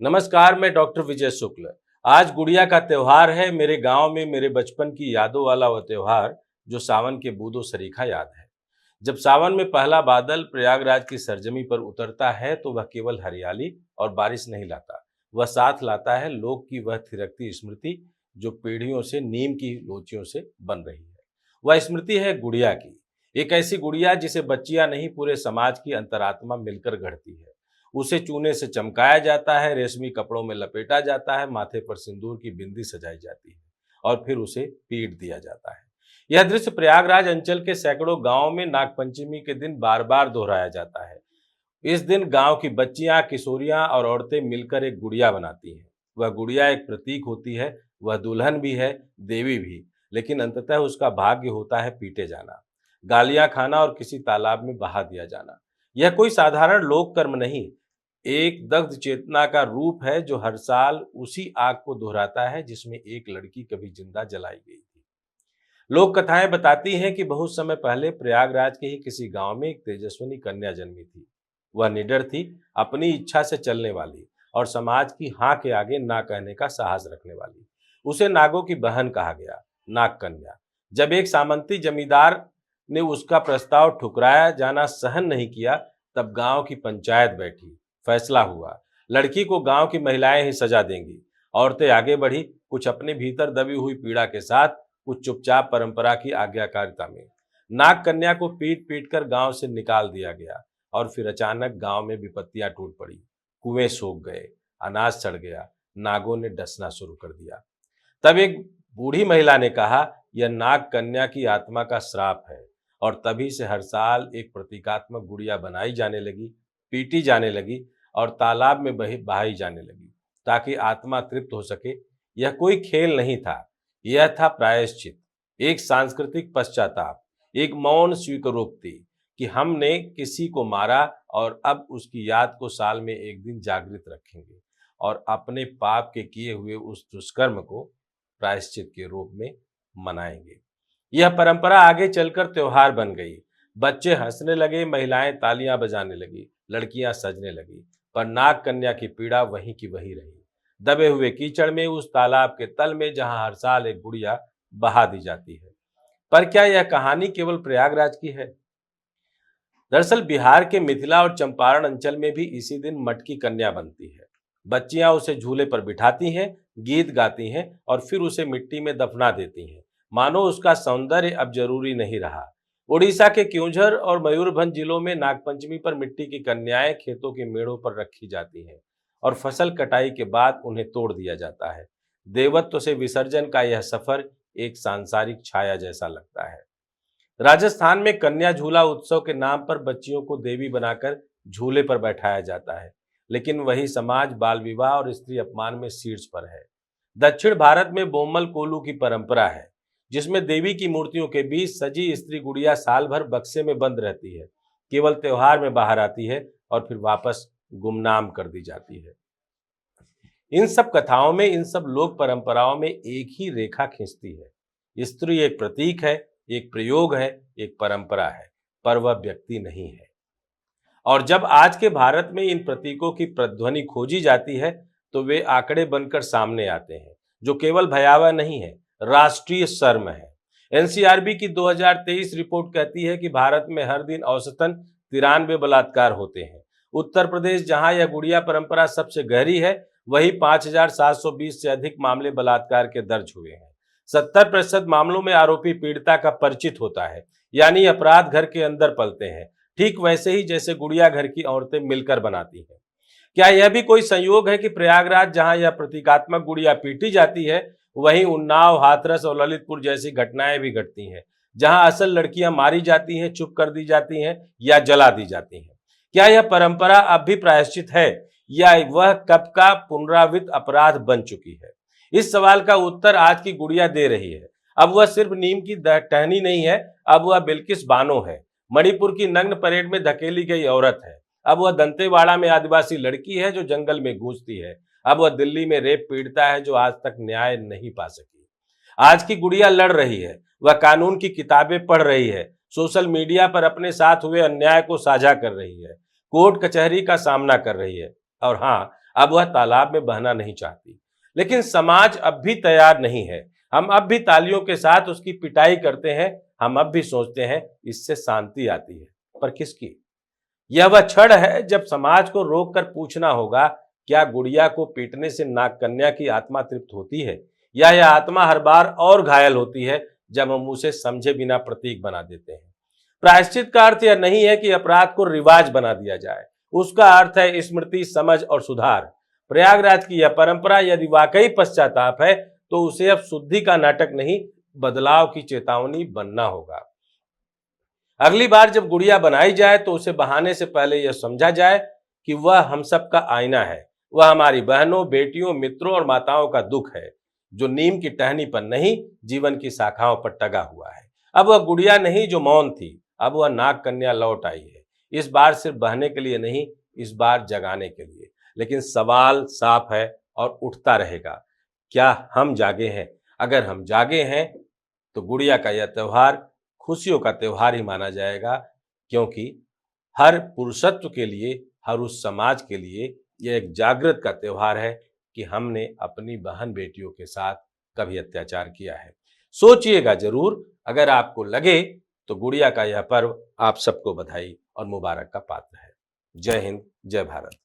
नमस्कार, मैं डॉक्टर विजय शुक्ल। आज गुड़िया का त्योहार है। मेरे गांव में मेरे बचपन की यादों वाला वह त्योहार जो सावन के बूंदों सरीखा याद है। जब सावन में पहला बादल प्रयागराज की सरजमी पर उतरता है तो वह केवल हरियाली और बारिश नहीं लाता, वह साथ लाता है लोग की वह थिरकती स्मृति जो पीढ़ियों से नीम की लोचियों से बन रही है। वह स्मृति है गुड़िया की, एक ऐसी गुड़िया जिसे बच्चियां नहीं पूरे समाज की अंतरात्मा मिलकर गढ़ती है। उसे चूने से चमकाया जाता है, रेशमी कपड़ों में लपेटा जाता है, माथे पर सिंदूर की बिंदी सजाई जाती है और फिर उसे पीट दिया जाता है। यह दृश्य प्रयागराज अंचल के सैकड़ों गांवों में नागपंचमी के दिन बार बार दोहराया जाता है। इस दिन गांव की बच्चियां, किशोरियां और औरतें मिलकर एक गुड़िया बनाती हैं। वह गुड़िया एक प्रतीक होती है, वह दुल्हन भी है, देवी भी, लेकिन अंततः उसका भाग्य होता है पीटे जाना, गालियां खाना और किसी तालाब में बहा दिया जाना। यह कोई साधारण लोक कर्म नहीं, एक दग्ध चेतना का रूप है जो हर साल उसी आग को दोहराता है जिसमें एक लड़की कभी जिंदा जलाई गई थी। लोक कथाएं बताती हैं कि बहुत समय पहले प्रयागराज के ही किसी गांव में एक तेजस्विनी कन्या जन्मी थी। वह निडर थी, अपनी इच्छा से चलने वाली और समाज की हाँ के आगे ना कहने का साहस रखने वाली। उसे नागों की बहन कहा गया, नाग कन्या। जब एक सामंती जमींदार ने उसका प्रस्ताव ठुकराया जाना सहन नहीं किया, तब गांव की पंचायत बैठी, फैसला हुआ, लड़की को गांव की महिलाएं ही सजा देंगी। औरतें आगे बढ़ी, कुछ अपने भीतर दबी हुई पीड़ा के साथ, कुछ चुपचाप परंपरा की आज्ञाकारिता में। नाग कन्या को पीट पीट कर गांव से निकाल दिया गया और फिर अचानक गांव में विपत्तियां टूट पड़ी। कुएं सूख गए, अनाज सड़ गया, नागों ने डसना शुरू कर दिया। तब एक बूढ़ी महिला ने कहा, यह नाग कन्या की आत्मा का श्राप है। और तभी से हर साल एक प्रतीकात्मक गुड़िया बनाई जाने लगी, पीटी जाने लगी और तालाब में बहाई जाने लगी ताकि आत्मा तृप्त हो सके। यह कोई खेल नहीं था, यह था प्रायश्चित, एक सांस्कृतिक पश्चाताप, एक मौन स्वीकारोक्ति कि हमने किसी को मारा और अब उसकी याद को साल में एक दिन जागृत रखेंगे और अपने पाप के किए हुए उस दुष्कर्म को प्रायश्चित के रूप में मनाएंगे। यह परंपरा आगे चलकर त्योहार बन गई। बच्चे हंसने लगे, महिलाएं तालियां बजाने लगी, लड़कियां सजने लगी, पर नाग कन्या की पीड़ा वहीं की वहीं रही, दबे हुए कीचड़ में, उस तालाब के तल में जहां हर साल एक गुड़िया बहा दी जाती है। पर क्या यह कहानी केवल प्रयागराज की है? दरअसल बिहार के मिथिला और चंपारण अंचल में भी इसी दिन मटकी कन्या बनती है। बच्चियां उसे झूले पर बिठाती हैं, गीत गाती हैं और फिर उसे मिट्टी में दफना देती हैं, मानो उसका सौंदर्य अब जरूरी नहीं रहा। उड़ीसा के क्योंझर और मयूरभंज जिलों में नागपंचमी पर मिट्टी की कन्याएं खेतों के मेड़ों पर रखी जाती हैं और फसल कटाई के बाद उन्हें तोड़ दिया जाता है। देवत्व से विसर्जन का यह सफर एक सांसारिक छाया जैसा लगता है। राजस्थान में कन्या झूला उत्सव के नाम पर बच्चियों को देवी बनाकर झूले पर बैठाया जाता है, लेकिन वही समाज बाल विवाह और स्त्री अपमान में शीर्ष पर है। दक्षिण भारत में बोमल कोलू की परंपरा है, जिसमें देवी की मूर्तियों के बीच सजी स्त्री गुड़िया साल भर बक्से में बंद रहती है, केवल त्योहार में बाहर आती है और फिर वापस गुमनाम कर दी जाती है। इन सब कथाओं में, इन सब लोक परंपराओं में एक ही रेखा खींचती है, स्त्री एक प्रतीक है, एक प्रयोग है, एक परंपरा है, पर वह व्यक्ति नहीं है। और जब आज के भारत में इन प्रतीकों की प्रतिध्वनि खोजी जाती है तो वे आंकड़े बनकर सामने आते हैं, जो केवल भयावह नहीं है, राष्ट्रीय शर्म है। एनसीआरबी की 2023 रिपोर्ट कहती है कि भारत में हर दिन औसतन 93 बलात्कार होते हैं। उत्तर प्रदेश, जहां यह गुड़िया परंपरा सबसे गहरी है, वही 5720 से अधिक मामले बलात्कार के दर्ज हुए हैं। 70% मामलों में आरोपी पीड़िता का परिचित होता है, यानी अपराध घर के अंदर पलते हैं, ठीक वैसे ही जैसे गुड़िया घर की औरतें मिलकर बनाती हैं। क्या यह भी कोई संयोग है कि प्रयागराज, जहां यह प्रतीकात्मक गुड़िया पीटी जाती है, वहीं उन्नाव, हाथरस और ललितपुर जैसी घटनाएं भी घटती हैं, जहां असल लड़कियां मारी जाती हैं, चुप कर दी जाती हैं या जला दी जाती हैं? क्या यह परंपरा अब भी प्रायश्चित है या वह कब का पुनरावृत्त अपराध बन चुकी है? इस सवाल का उत्तर आज की गुड़िया दे रही है। अब वह सिर्फ नीम की टहनी नहीं है, अब वह बिल्किस बानो है, मणिपुर की नग्न परेड में धकेली गई औरत है, अब वह दंतेवाड़ा में आदिवासी लड़की है जो जंगल में गूंजती है, अब वह दिल्ली में रेप पीड़िता है जो आज तक न्याय नहीं पा सकी। आज की गुड़िया लड़ रही है, वह कानून की किताबें पढ़ रही है, सोशल मीडिया पर अपने साथ हुए अन्याय को साझा कर रही है, कोर्ट कचहरी का सामना कर रही है और हाँ, अब वह तालाब में बहना नहीं चाहती। लेकिन समाज अब भी तैयार नहीं है। हम अब भी तालियों के साथ उसकी पिटाई करते हैं। हम अब भी सोचते हैं इससे शांति आती है, पर किसकी? यह वह क्षण है जब समाज को रोककर पूछना होगा, क्या गुड़िया को पीटने से नागकन्या की आत्मा तृप्त होती है, या यह आत्मा हर बार और घायल होती है जब हम उसे समझे बिना प्रतीक बना देते हैं। प्रायश्चित का अर्थ यह नहीं है कि अपराध को रिवाज बना दिया जाए। उसका अर्थ है स्मृति, समझ और सुधार। प्रयागराज की यह परंपरा यदि वाकई पश्चाताप है तो उसे अब शुद्धि का नाटक नहीं, बदलाव की चेतावनी बनना होगा। अगली बार जब गुड़िया बनाई जाए तो उसे बहाने से पहले यह समझा जाए कि वह हम सब का आईना है। वह हमारी बहनों, बेटियों, मित्रों और माताओं का दुख है, जो नीम की टहनी पर नहीं, जीवन की शाखाओं पर टंगा हुआ है। अब वह गुड़िया नहीं जो मौन थी, अब वह नाग कन्या लौट आई है। इस बार सिर्फ बहने के लिए नहीं, इस बार जगाने के लिए। लेकिन सवाल साफ है और उठता रहेगा, क्या हम जागे हैं? अगर हम जागे हैं तो गुड़िया का यह त्योहार खुशियों का त्योहार ही माना जाएगा, क्योंकि हर पुरुषत्व के लिए, हर उस समाज के लिए यह एक जागृत का त्योहार है कि हमने अपनी बहन बेटियों के साथ कभी अत्याचार किया है। सोचिएगा जरूर। अगर आपको लगे तो गुड़िया का यह पर्व आप सबको बधाई और मुबारक का पात्र है। जय हिंद, जय भारत।